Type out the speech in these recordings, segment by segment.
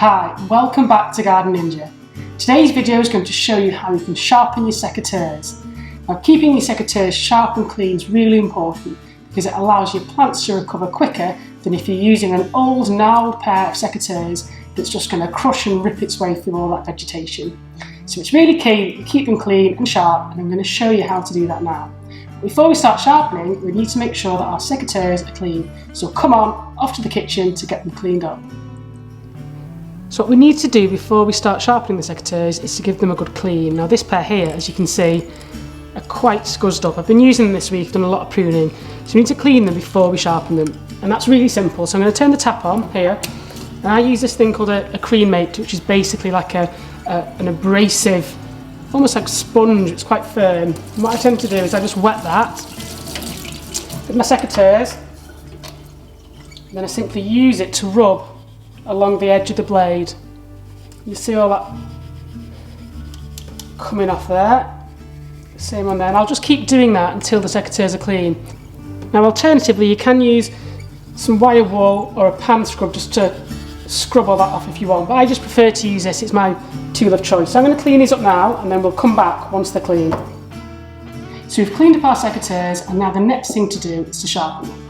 Hi, welcome back to Garden Ninja. Today's video is going to show you how you can sharpen your secateurs. Now, keeping your secateurs sharp and clean is really important because it allows your plants to recover quicker than if you're using an old, gnarled pair of secateurs that's just going to crush and rip its way through all that vegetation. So it's really key that you keep them clean and sharp, and I'm going to show you how to do that now. Before we start sharpening, we need to make sure that our secateurs are clean. So come on, off to the kitchen to get them cleaned up. So what we need to do before we start sharpening the secateurs is to give them a good clean. Now this pair here, as you can see, are quite scuzzed up. I've been using them this week, done a lot of pruning. So we need to clean them before we sharpen them. And that's really simple. So I'm going to turn the tap on here. And I use this thing called a cream mate, which is basically like an abrasive, almost like sponge. It's quite firm. And what I tend to do is I just wet that with my secateurs. And then I simply use it to rub along the edge of the blade. You see all that coming off there. Same on there, and I'll just keep doing that until the secateurs are clean. Now alternatively, you can use some wire wool or a pan scrub just to scrub all that off if you want, but I just prefer to use this. It's my tool of choice. So I'm going to clean these up now, and then we'll come back once they're clean. So we've cleaned up our secateurs, and now the next thing to do is to sharpen them.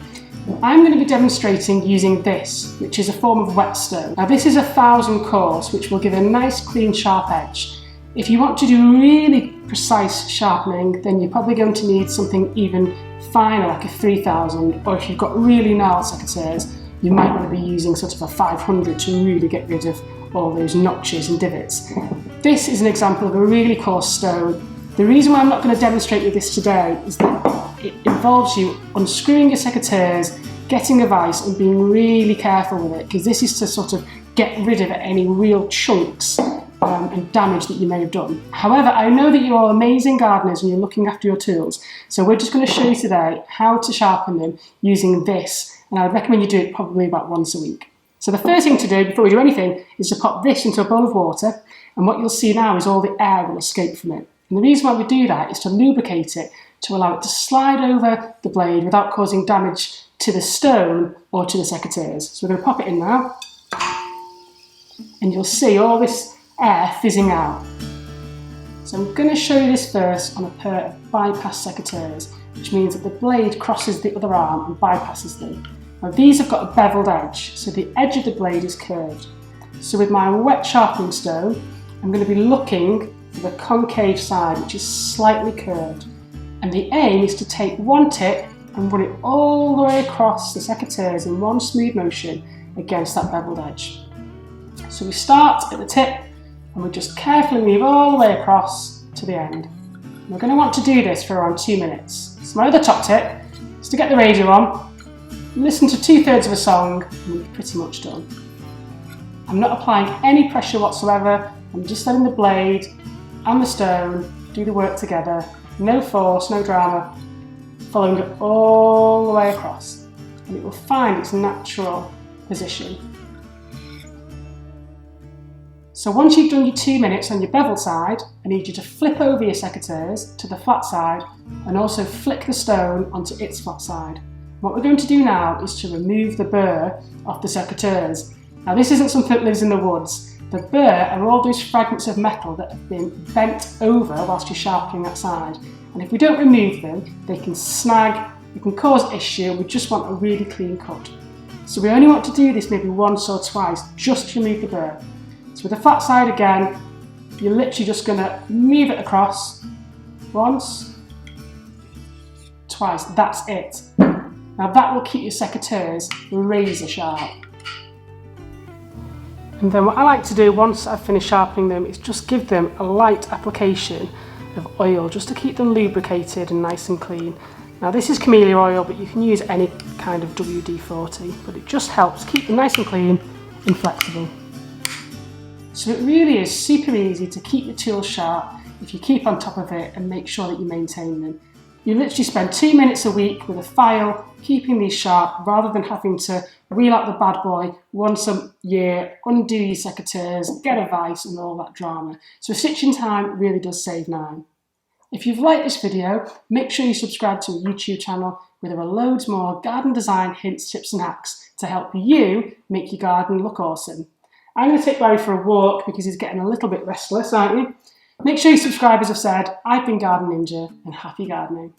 I'm going to be demonstrating using this, which is a form of whetstone. Now this is 1000 coarse, which will give a nice clean sharp edge. If you want to do really precise sharpening, then you're probably going to need something even finer, like a 3000, or if you've got really gnarled secateurs, you might want to be using sort of a 500 to really get rid of all those notches and divots. This is an example of a really coarse stone. The reason why I'm not going to demonstrate with this today is that it involves you unscrewing your secateurs, getting a vise and being really careful with it, because this is to sort of get rid of any real chunks and damage that you may have done. However, I know that you're all amazing gardeners and you're looking after your tools, so we're just going to show you today how to sharpen them using this, and I would recommend you do it probably about once a week. So the first thing to do before we do anything is to pop this into a bowl of water, and what you'll see now is all the air will escape from it. And the reason why we do that is to lubricate it, to allow it to slide over the blade without causing damage to the stone or to the secateurs. So we're going to pop it in now, and you'll see all this air fizzing out. So I'm going to show you this first on a pair of bypass secateurs, which means that the blade crosses the other arm and bypasses them. Now these have got a beveled edge, so the edge of the blade is curved. So with my wet sharpening stone, I'm going to be looking for the concave side, which is slightly curved. And the aim is to take one tip and run it all the way across the secateurs in one smooth motion against that beveled edge. So we start at the tip and we just carefully move all the way across to the end. And we're going to want to do this for around 2 minutes. So my other top tip is to get the radio on, listen to 2/3 of a song, and we're pretty much done. I'm not applying any pressure whatsoever. I'm just letting the blade and the stone do the work together. No force, no drama, following it all the way across, and it will find its natural position. So once you've done your 2 minutes on your bevel side, I need you to flip over your secateurs to the flat side and also flick the stone onto its flat side. What we're going to do now is to remove the burr off the secateurs. Now this isn't something that lives in the woods. The burr are all those fragments of metal that have been bent over whilst you're sharpening that side. And if we don't remove them, they can snag, they can cause issue. We just want a really clean cut. So we only want to do this maybe once or twice, just to remove the burr. So with the flat side again, you're literally just going to move it across once, twice, that's it. Now that will keep your secateurs razor sharp. And then what I like to do once I've finished sharpening them is just give them a light application of oil just to keep them lubricated and nice and clean. Now this is camellia oil, but you can use any kind of WD-40, but it just helps keep them nice and clean and flexible. So it really is super easy to keep your tools sharp if you keep on top of it and make sure that you maintain them. You literally spend 2 minutes a week with a file keeping these sharp rather than having to wheel out the bad boy once a year, undo your secateurs, get a vise and all that drama. So stitching time really does save time. If you've liked this video, make sure you subscribe to our YouTube channel where there are loads more garden design hints, tips and hacks to help you make your garden look awesome. I'm going to take Barry for a walk because he's getting a little bit restless, aren't you? Make sure you subscribe, as I've said. I've been Garden Ninja, and happy gardening.